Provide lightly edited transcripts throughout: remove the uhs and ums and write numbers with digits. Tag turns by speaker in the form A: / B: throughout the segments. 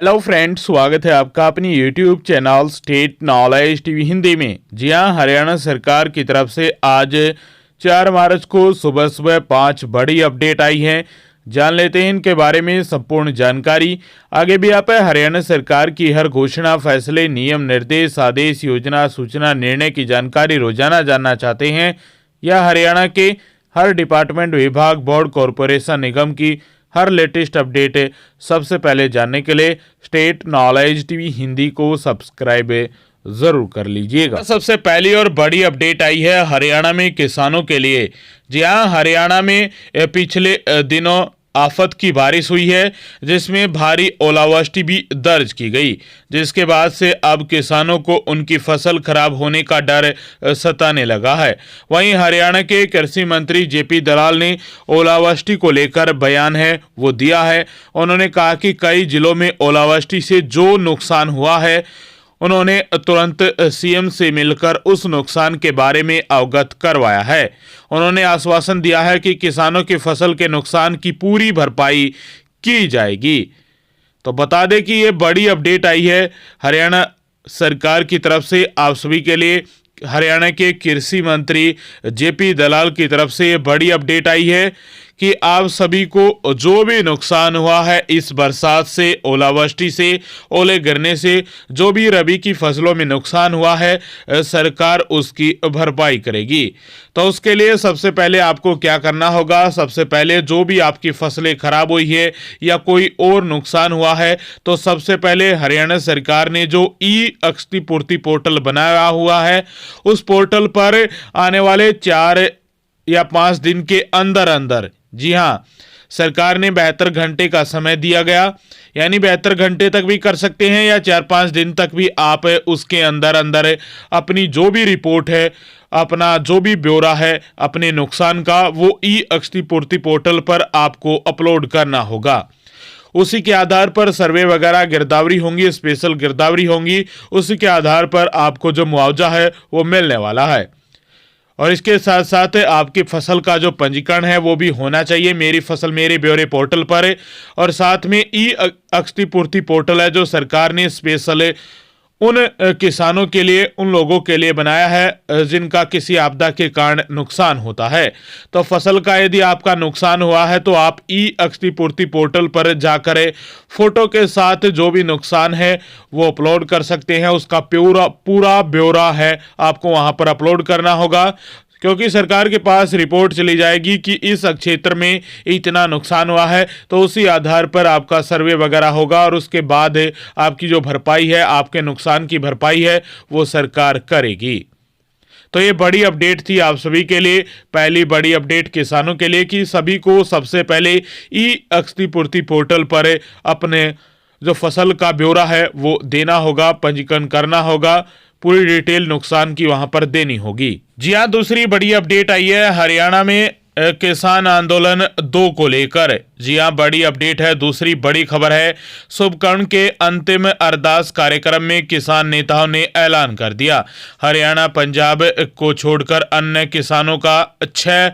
A: Hello friends, स्वागत है आपका अपनी YouTube channel state knowledge TV Hindi में। जी हाँ, हरियाणा सरकार की तरफ से आज 4 मार्च को सुबह सुबह 5 बड़ी अपडेट आई हैं। जान लेते हैं इनके बारे में संपूर्ण जानकारी। आगे भी आप हरियाणा सरकार की हर घोषणा, फैसले, नियम, निर्देश, आदेश, योजना, सूचना, निर्णय की जानकारी रोजाना जानना चाहते हैं या हरियाणा के हर डिपार्टमेंट, विभाग, बोर्ड, कॉरपोरेशन, निगम की हर लेटेस्ट अपडेट सबसे पहले जानने के लिए स्टेट नॉलेज टीवी हिंदी को सब्सक्राइब जरूर कर लीजिएगा। सबसे पहली और बड़ी अपडेट आई है हरियाणा में किसानों के लिए। जी हाँ, हरियाणा में पिछले दिनों आफत की बारिश हुई है, जिसमें भारी ओलावृष्टि भी दर्ज की गई, जिसके बाद से अब किसानों को उनकी फसल खराब होने का डर सताने लगा है। वहीं हरियाणा के कृषि मंत्री जेपी दलाल ने ओलावृष्टि को लेकर बयान है वो दिया है। उन्होंने कहा कि कई जिलों में ओलावृष्टि से जो नुकसान हुआ है, उन्होंने तुरंत सीएम से मिलकर उस नुकसान के बारे में अवगत करवाया है। उन्होंने आश्वासन दिया है कि किसानों की फसल के नुकसान की पूरी भरपाई की जाएगी। तो बता दें कि ये बड़ी अपडेट आई है हरियाणा सरकार की तरफ से आप सभी के लिए। हरियाणा के कृषि मंत्री जेपी दलाल की तरफ से ये बड़ी अपडेट आई है कि आप सभी को जो भी नुकसान हुआ है इस बरसात से, ओलावृष्टि से, ओले गिरने से, जो भी रबी की फसलों में नुकसान हुआ है, सरकार उसकी भरपाई करेगी। तो उसके लिए सबसे पहले आपको क्या करना होगा, सबसे पहले जो भी आपकी फसलें खराब हुई है या कोई और नुकसान हुआ है, तो सबसे पहले हरियाणा सरकार ने जो ई क्षतिपूर्ति पोर्टल बनाया हुआ है, उस पोर्टल पर आने वाले 4 या 5 दिन के अंदर अंदर, जी हाँ, सरकार ने 72 घंटे का समय दिया गया, यानी 72 घंटे तक भी कर सकते हैं या 4-5 दिन तक भी आप उसके अंदर अंदर अपनी जो भी रिपोर्ट है, अपना जो भी ब्यौरा है अपने नुकसान का, वो ई क्षतिपूर्ति पोर्टल पर आपको अपलोड करना होगा। उसी के आधार पर सर्वे वगैरह गिरदावरी होंगी, स्पेशल गिरदावरी होंगी, उसी के आधार पर आपको जो मुआवजा है वो मिलने वाला है। और इसके साथ साथ आपकी फसल का जो पंजीकरण है वो भी होना चाहिए मेरी फसल मेरे ब्यौरे पोर्टल पर। और साथ में ई क्षतिपूर्ति पोर्टल है जो सरकार ने स्पेशल उन किसानों के लिए, उन लोगों के लिए बनाया है जिनका किसी आपदा के कारण नुकसान होता है। तो फसल का यदि आपका नुकसान हुआ है तो आप ई क्षतिपूर्ति पोर्टल पर जाकर फोटो के साथ जो भी नुकसान है वो अपलोड कर सकते हैं। उसका पूरा ब्यौरा है आपको वहां पर अपलोड करना होगा, क्योंकि सरकार के पास रिपोर्ट चली जाएगी कि इस क्षेत्र में इतना नुकसान हुआ है, तो उसी आधार पर आपका सर्वे वगैरह होगा और उसके बाद आपकी जो भरपाई है, आपके नुकसान की भरपाई है, वो सरकार करेगी। तो ये बड़ी अपडेट थी आप सभी के लिए, पहली बड़ी अपडेट किसानों के लिए कि सभी को सबसे पहले ई क्षतिपूर्ति पोर्टल पर अपने जो फसल का ब्यौरा है वो देना होगा, पंजीकरण करना होगा, पूरी डिटेल नुकसान की वहां पर देनी होगी। जी हाँ, दूसरी बड़ी अपडेट आई है हरियाणा में किसान आंदोलन 2 को लेकर। जी हाँ, बड़ी अपडेट है, दूसरी बड़ी खबर है। शुभकर्ण के अंतिम अरदास कार्यक्रम में किसान नेताओं ने ऐलान कर दिया, हरियाणा, पंजाब को छोड़कर अन्य किसानों का 6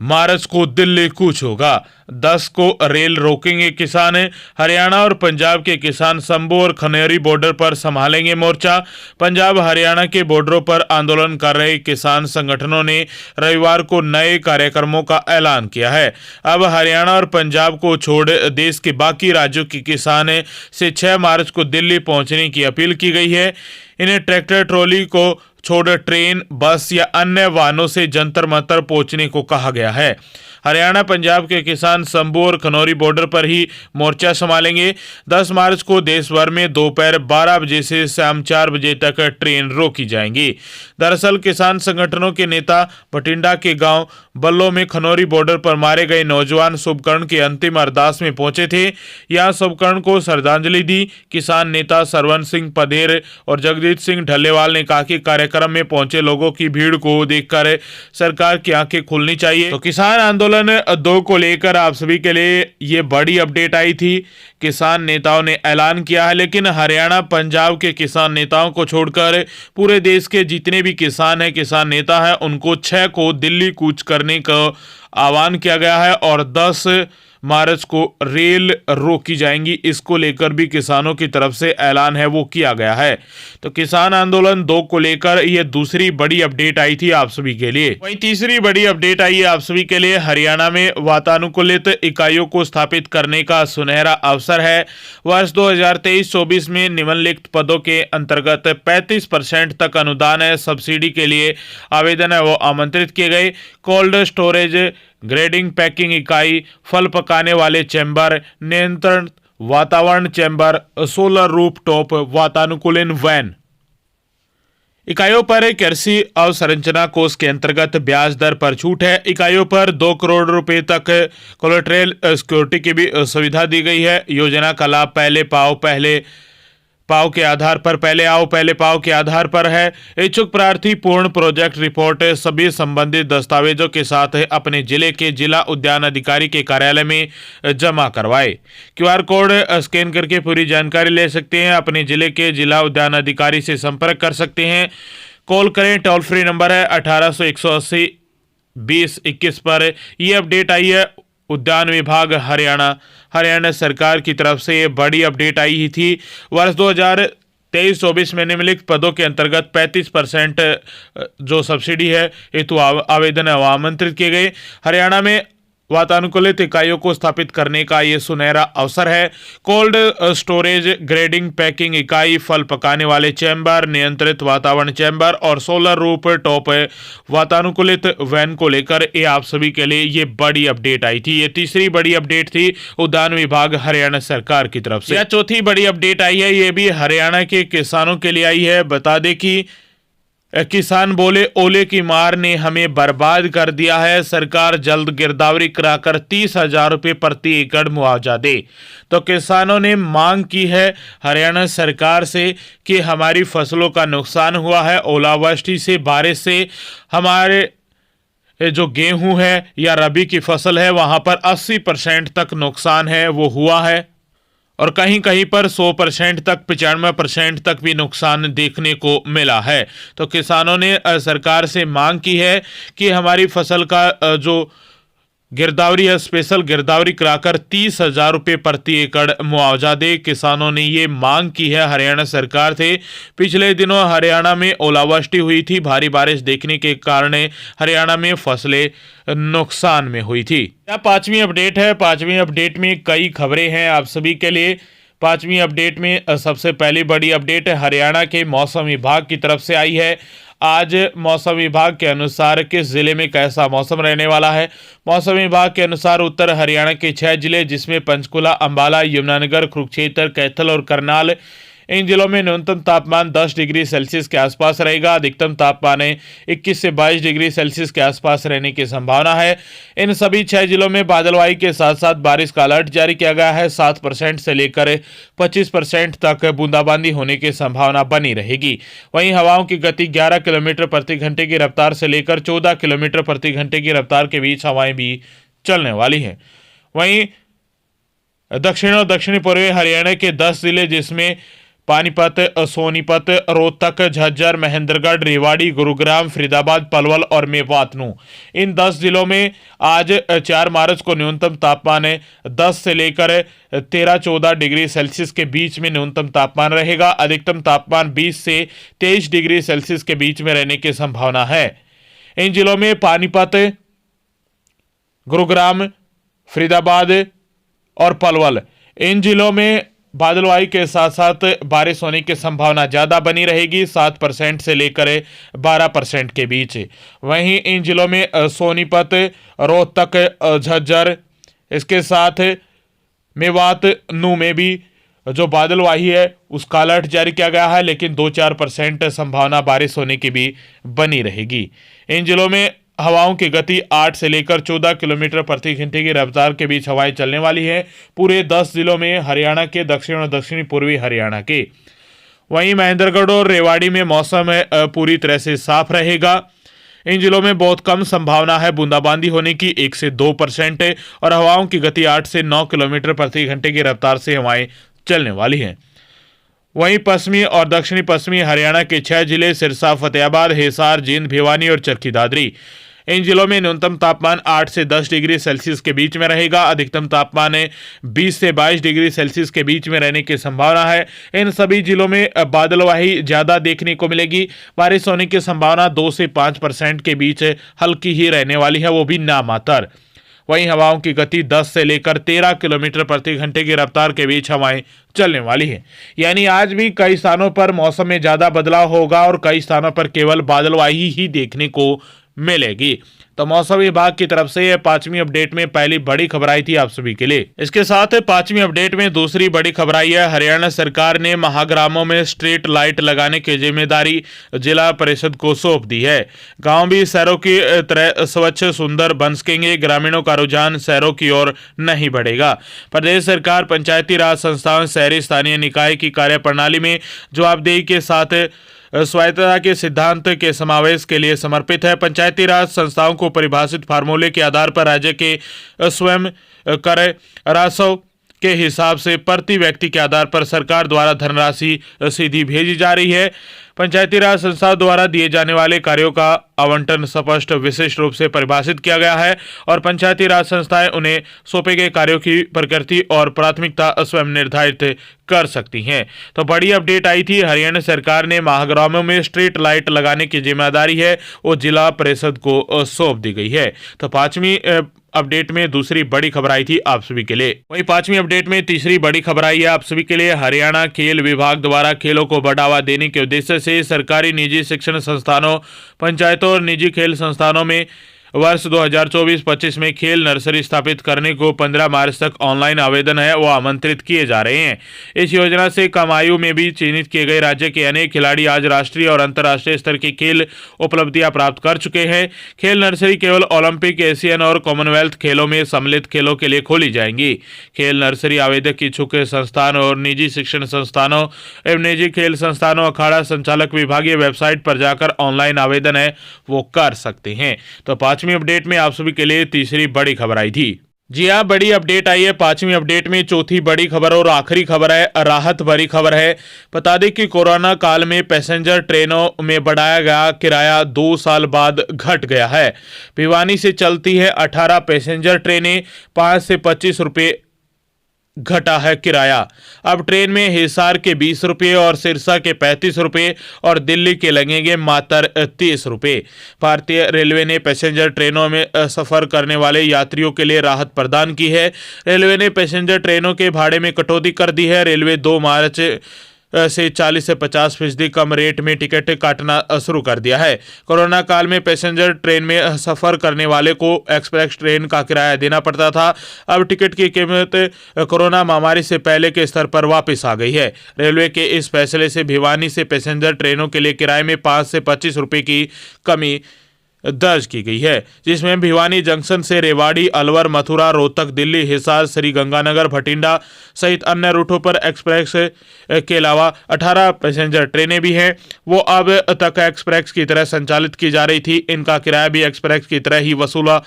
A: मार्च को दिल्ली कूच होगा। 10 को रेल रोकेंगे किसान। हरियाणा और पंजाब के किसान शंभू और खनेरी बॉर्डर पर संभालेंगे मोर्चा। पंजाब हरियाणा के बॉर्डरों पर आंदोलन कर रहे किसान संगठनों ने रविवार को नए कार्यक्रमों का ऐलान किया है। अब हरियाणा और पंजाब को छोड़ देश के बाकी राज्यों के किसान से 6 मार्च को दिल्ली पहुंचने की अपील की गई है। इन्हें ट्रैक्टर ट्रॉली को छोड़ ट्रेन, बस या अन्य वाहनों से जंतर मंतर पहुंचने को कहा गया है। हरियाणा पंजाब के किसान शंभू और खनौरी बॉर्डर पर ही मोर्चा संभालेंगे। 10 मार्च को देश भर में दोपहर 12 बजे से शाम 4 बजे तक ट्रेन रोकी जाएंगी। दरअसल किसान संगठनों के नेता बठिंडा के गांव बल्लो में खनौरी बॉर्डर पर मारे गए नौजवान शुभकर्ण के अंतिम अरदास में पहुंचे थे। यहां शुभकर्ण को श्रद्धांजलि दी। किसान नेता सरवन सिंह पदेर और जगजीत सिंह ढल्लेवाल ने कहा कि कार्यक्रम में पहुंचे लोगों की भीड़ को देखकर सरकार की आंखें खुलनी चाहिए। तो किसान आंदोलन 2 को लेकर आप सभी के लिए ये बड़ी अपडेट आई थी। किसान नेताओं ने ऐलान किया है, लेकिन हरियाणा पंजाब के किसान नेताओं को छोड़कर पूरे देश के जितने भी किसान हैं, किसान नेता हैं, उनको 6 को दिल्ली कूच करने का आह्वान किया गया है और 10 मार्च को रेल रोकी जाएंगी। इसको लेकर भी किसानों की तरफ से ऐलान है वो किया गया है। तो किसान आंदोलन 2 को लेकर यह दूसरी बड़ी अपडेट आई थी आप सभी के लिए। वहीं तीसरी बड़ी अपडेट आई है आप सभी के लिए, हरियाणा में वातानुकूलित इकाइयों को स्थापित करने का सुनहरा अवसर है। वर्ष 2023-24 में निम्नलिखित पदों के अंतर्गत 35% तक अनुदान है। सब्सिडी के लिए आवेदन है वो आमंत्रित किए गए। कोल्ड स्टोरेज, ग्रेडिंग पैकिंग इकाई, फल पकाने वाले चैम्बर, नियंत्रण वातावरण चैम्बर, सोलर रूफटॉप वातानुकूलन वैन। इकाइयों पर कृषि अवसंरचना कोष के अंतर्गत ब्याज दर पर छूट है। इकाइयों पर 2 करोड़ रुपए तक कोलेटरल सिक्योरिटी की भी सुविधा दी गई है। योजना का लाभ पहले आओ पहले पाओ के आधार पर है। इच्छुक प्रार्थी पूर्ण प्रोजेक्ट रिपोर्ट सभी संबंधित दस्तावेजों के साथ अपने जिले के जिला उद्यान अधिकारी के कार्यालय में जमा करवाए। QR कोड स्कैन करके पूरी जानकारी ले सकते हैं। अपने जिले के जिला उद्यान अधिकारी से संपर्क कर सकते हैं। कॉल करें, टोल फ्री नंबर है 1800-180-20-21 पर। यह अपडेट आई है उद्यान विभाग हरियाणा सरकार की तरफ से। ये बड़ी अपडेट आई ही थी। वर्ष 2023-24 में निम्नलिखित पदों के अंतर्गत 35% जो सब्सिडी है हेतु आवेदन आमंत्रित किए गए। हरियाणा में वातानुकूलित इकाइयों को स्थापित करने का ये सुनहरा अवसर है। कोल्ड स्टोरेज, ग्रेडिंग पैकिंग इकाई, फल पकाने वाले चैम्बर, नियंत्रित वातावरण चैम्बर और सोलर रूफ टॉप वातानुकूलित वैन को लेकर ये आप सभी के लिए ये बड़ी अपडेट आई थी। ये तीसरी बड़ी अपडेट थी उद्यान विभाग हरियाणा सरकार की तरफ से। यह चौथी बड़ी अपडेट आई है, ये भी हरियाणा के किसानों के लिए आई है। बता दें कि किसान बोले, ओले की मार ने हमें बर्बाद कर दिया है। सरकार जल्द गिरदावरी कराकर 30,000 रुपये प्रति एकड़ मुआवजा दे। तो किसानों ने मांग की है हरियाणा सरकार से कि हमारी फसलों का नुकसान हुआ है ओलावृष्टि से, बारिश से। हमारे जो गेहूं है या रबी की फसल है वहां पर 80% तक नुकसान है वो हुआ है और कहीं कहीं पर 100% तक 95% तक भी नुकसान देखने को मिला है। तो किसानों ने सरकार से मांग की है कि हमारी फसल का जो गिरदावरी है स्पेशल गिरदावरी कराकर 30,000 रुपये प्रति एकड़ मुआवजा दे। किसानों ने ये मांग की है हरियाणा सरकार से। पिछले दिनों हरियाणा में ओलावृष्टि हुई थी, भारी बारिश देखने के कारण हरियाणा में फसलें नुकसान में हुई थी। यह 5वीं अपडेट है। 5वीं अपडेट में कई खबरें हैं आप सभी के लिए। 5वीं अपडेट में सबसे पहली बड़ी अपडेट हरियाणा के मौसम विभाग की तरफ से आई है। आज मौसम विभाग के अनुसार किस जिले में कैसा मौसम रहने वाला है। मौसम विभाग के अनुसार उत्तर हरियाणा के 6 जिले जिसमें पंचकुला, अंबाला, यमुनानगर, कुरुक्षेत्र, कैथल और करनाल, इन जिलों में न्यूनतम तापमान 10 डिग्री सेल्सियस के आसपास रहेगा। अधिकतम तापमान 21 से 22 डिग्री सेल्सियस के आसपास रहने की संभावना है। इन सभी 6 जिलों में बादलवाई के साथ साथ बारिश का अलर्ट जारी किया गया है। 7% से लेकर 25% तक बूंदाबांदी होने की संभावना बनी रहेगी। वहीं हवाओं की गति 11 किलोमीटर प्रति घंटे की रफ्तार से लेकर 14 किलोमीटर प्रति घंटे की रफ्तार के बीच हवाएं भी चलने वाली हैं। वहीं दक्षिण और दक्षिणी पूर्वी हरियाणा के 10 जिले जिसमें पानीपत, सोनीपत, रोहतक, झज्जर, महेंद्रगढ़, रेवाड़ी, गुरुग्राम, फरीदाबाद, पलवल और मेवातनू, इन 10 जिलों में आज 4 मार्च को न्यूनतम तापमान 10 से लेकर 13-14 डिग्री सेल्सियस के बीच में न्यूनतम तापमान रहेगा। अधिकतम तापमान 20 से 23 डिग्री सेल्सियस के बीच में रहने की संभावना है। इन जिलों में पानीपत, गुरुग्राम, फरीदाबाद और पलवल, इन जिलों में बादलवाई के साथ साथ बारिश होने की संभावना ज़्यादा बनी रहेगी, 7% से लेकर 12% के बीच। वहीं इन जिलों में सोनीपत, रोहतक, झज्जर, इसके साथ मेवातनू में भी जो बादलवाही है उसका अलर्ट जारी किया गया है, लेकिन 2-4% संभावना बारिश होने की भी बनी रहेगी। इन जिलों में हवाओं की गति 8 से लेकर 14 किलोमीटर प्रति घंटे की रफ्तार के बीच हवाएं चलने वाली है पूरे 10 जिलों में हरियाणा के, दक्षिण और दक्षिणी पूर्वी हरियाणा के। वहीं महेंद्रगढ़ और रेवाड़ी में मौसम पूरी तरह से साफ रहेगा। इन जिलों में बहुत कम संभावना है बूंदाबांदी होने की, 1 से 2%, और हवाओं की गति 8 से 9 किलोमीटर प्रति घंटे की रफ्तार से हवाएं चलने वाली हैं। वहीं पश्चिमी और दक्षिणी पश्चिमी हरियाणा के 6 जिले सिरसा, फतेहाबाद, हिसार, जींद, भिवानी और चरखी दादरी, इन जिलों में न्यूनतम तापमान 8 से 10 डिग्री सेल्सियस के बीच में रहेगा। अधिकतम तापमान 20 से 22 डिग्री सेल्सियस के बीच में रहने की संभावना है। इन सभी जिलों में बादलवाही ज्यादा देखने को मिलेगी। बारिश होने की संभावना 2 से 5% के बीच हल्की ही रहने वाली है, वो भी नामात्र। वहीं हवाओं की गति 10 से लेकर 13 किलोमीटर प्रति घंटे की रफ्तार के बीच हवाएं चलने वाली है। यानी आज भी कई स्थानों पर मौसम में ज्यादा बदलाव होगा और कई स्थानों पर केवल बादलवाही ही देखने को मिलेगी। तो मौसम विभाग की तरफ से यह 5वीं अपडेट में पहली बड़ी खबर आई थी आप सभी के लिए। इसके साथ 5वीं अपडेट में दूसरी बड़ी खबर आई है। हरियाणा सरकार ने महाग्रामों में स्ट्रीट लाइट लगाने की जिम्मेदारी जिला परिषद को सौंप दी है। गांव भी शहरों की तरह स्वच्छ सुंदर बन सकेंगे। ग्रामीणों का रुझान शहरों की ओर नहीं बढ़ेगा। प्रदेश सरकार पंचायती राज संस्थाओं, शहरी स्थानीय निकाय की कार्यप्रणाली में जवाबदेही के साथ स्वायत्तता के सिद्धांत के समावेश के लिए समर्पित है। पंचायती राज संस्थाओं को परिभाषित फार्मूले के आधार पर राज्य के स्वयं कर राजस्व के हिसाब से प्रति व्यक्ति के आधार पर सरकार द्वारा धनराशि सीधी भेजी जा रही है। पंचायती राज संस्था द्वारा दिए जाने वाले कार्यों का आवंटन स्पष्ट विशिष्ट रूप से परिभाषित किया गया है और पंचायती राज संस्थाएं उन्हें सौंपे गए कार्यों की प्रकृति और प्राथमिकता स्वयं निर्धारित कर सकती हैं। तो बड़ी अपडेट आई थी। हरियाणा सरकार ने महाग्रामों में स्ट्रीट लाइट लगाने की जिम्मेदारी है वो जिला परिषद को सौंप दी गई है। तो 5वीं अपडेट में दूसरी बड़ी खबर आई थी आप सभी के लिए। वहीं 5वीं अपडेट में तीसरी बड़ी खबर आई है आप सभी के लिए। हरियाणा खेल विभाग द्वारा खेलों को बढ़ावा देने के उद्देश्य से सरकारी निजी शिक्षण संस्थानों, पंचायतों और निजी खेल संस्थानों में वर्ष 2024-25 में खेल नर्सरी स्थापित करने को 15 मार्च तक ऑनलाइन आवेदन है वो आमंत्रित किए जा रहे हैं। इस योजना से कम आयु में भी चिन्हित किए गए राज्य के अनेक खिलाड़ी आज राष्ट्रीय और अंतर्राष्ट्रीय स्तर की खेल उपलब्धियां प्राप्त कर चुके हैं। खेल नर्सरी केवल ओलंपिक, एशियन और कॉमनवेल्थ खेलों में सम्मिलित खेलों के लिए खोली जाएंगी। खेल नर्सरी आवेदक इच्छुक संस्थान और निजी शिक्षण संस्थानों एवं निजी खेल संस्थानों, अखाड़ा संचालक विभागीय वेबसाइट पर जाकर ऑनलाइन आवेदन है वो कर सकते हैं। तो 5वीं अपडेट में आप सभी के लिए तीसरी बड़ी खबर आई थी। जी हाँ, बड़ी अपडेट आई है 5वीं अपडेट में। चौथी बड़ी खबर और आखिरी खबर है, राहत भरी खबर है। बता दें कि कोरोना काल में पैसेंजर ट्रेनों में बढ़ाया गया किराया 2 साल बाद घट गया है। भिवानी से चलती है 18 पैसेंजर ट्रेनें, 5 से 25 रुपये घटा है किराया। अब ट्रेन में हिसार के 20 रुपये और सिरसा के 35 रुपये और दिल्ली के लगेंगे मात्र 30 रुपये। भारतीय रेलवे ने पैसेंजर ट्रेनों में सफर करने वाले यात्रियों के लिए राहत प्रदान की है। रेलवे ने पैसेंजर ट्रेनों के भाड़े में कटौती कर दी है। रेलवे 2 मार्च से 40 से 50% कम रेट में टिकट काटना शुरू कर दिया है। कोरोना काल में पैसेंजर ट्रेन में सफर करने वाले को एक्सप्रेस ट्रेन का किराया देना पड़ता था। अब टिकट की कीमत कोरोना महामारी से पहले के स्तर पर वापस आ गई है। रेलवे के इस फैसले से भिवानी से पैसेंजर ट्रेनों के लिए किराए में 5 से 25 रुपये की कमी दर्ज की गई है, जिसमें भिवानी जंक्शन से रेवाड़ी, अलवर, मथुरा, रोहतक, दिल्ली, हिसार, श्री गंगानगर, भटिंडा सहित अन्य रूटों पर एक्सप्रेस के अलावा 18 पैसेंजर ट्रेनें भी हैं वो अब तक एक्सप्रेस की तरह संचालित की जा रही थी। इनका किराया भी एक्सप्रेस की तरह ही वसूला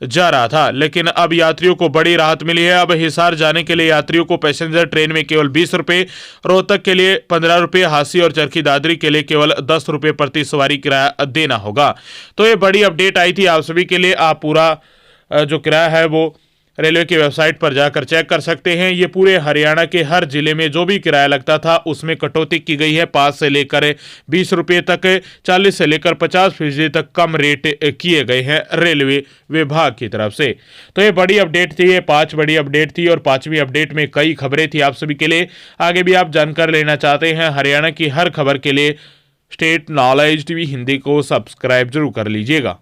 A: जा रहा था, लेकिन अब यात्रियों को बड़ी राहत मिली है। अब हिसार जाने के लिए यात्रियों को पैसेंजर ट्रेन में केवल 20 रुपये, रोहतक के लिए 15 रुपये, हांसी और चरखी दादरी के लिए केवल 10 रुपये प्रति सवारी किराया देना होगा। तो ये बड़ी अपडेट आई थी आप सभी के लिए। आप पूरा जो किराया है वो रेलवे की वेबसाइट पर जाकर चेक कर सकते हैं। ये पूरे हरियाणा के हर जिले में जो भी किराया लगता था उसमें कटौती की गई है। 5 से लेकर 20 रुपये तक, 40 से लेकर 50% तक कम रेट किए गए हैं रेलवे विभाग की तरफ से। तो ये बड़ी अपडेट थी, ये 5 बड़ी अपडेट थी और 5वीं अपडेट में कई खबरें थी आप सभी के लिए। आगे भी आप जानकारी लेना चाहते हैं हरियाणा की हर खबर के लिए स्टेट नॉलेज टीवी हिंदी को सब्सक्राइब जरूर कर लीजिएगा।